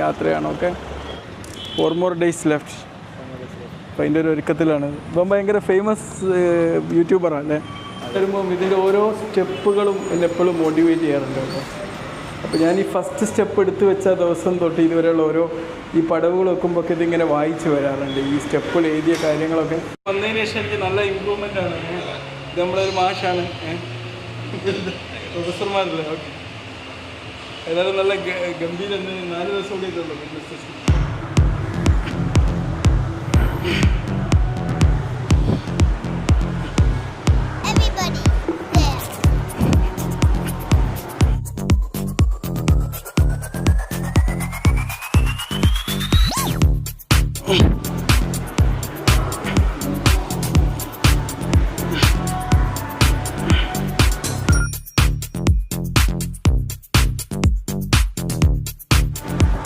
യാത്രയാണ്. Okay, 4 more days left. അപ്പോൾ അതിൻ്റെ ഒരു ഒരുക്കത്തിലാണ്. ഇപ്പം ഭയങ്കര ഫേമസ് യൂട്യൂബറാണ് അല്ലേ. വരുമ്പം ഇതിൻ്റെ ഓരോ സ്റ്റെപ്പുകളും എന്നെ എപ്പോഴും മോട്ടിവേറ്റ് ചെയ്യാറുണ്ട് കേട്ടോ. അപ്പോൾ ഞാൻ ഈ ഫസ്റ്റ് സ്റ്റെപ്പ് എടുത്ത് വെച്ച ദിവസം തൊട്ട് ഇതുവരെയുള്ള ഓരോ ഈ പടവുകൾ വെക്കുമ്പോൾ ഇതിങ്ങനെ വായിച്ച് വരാറുണ്ട്. ഈ സ്റ്റെപ്പുകൾ എഴുതിയ കാര്യങ്ങളൊക്കെ വന്നതിന് ശേഷം എനിക്ക് നല്ല ഇമ്പ്രൂവ്മെൻ്റ് ആണ്. ഇത് നമ്മളൊരു മാഷാണ്, പ്രൊഫസർമാരല്ലേ. ഓക്കെ, ഏതായാലും നല്ല ഗംഭീരം. 4 ദിവസം കൂടി ഇതുള്ളൂ.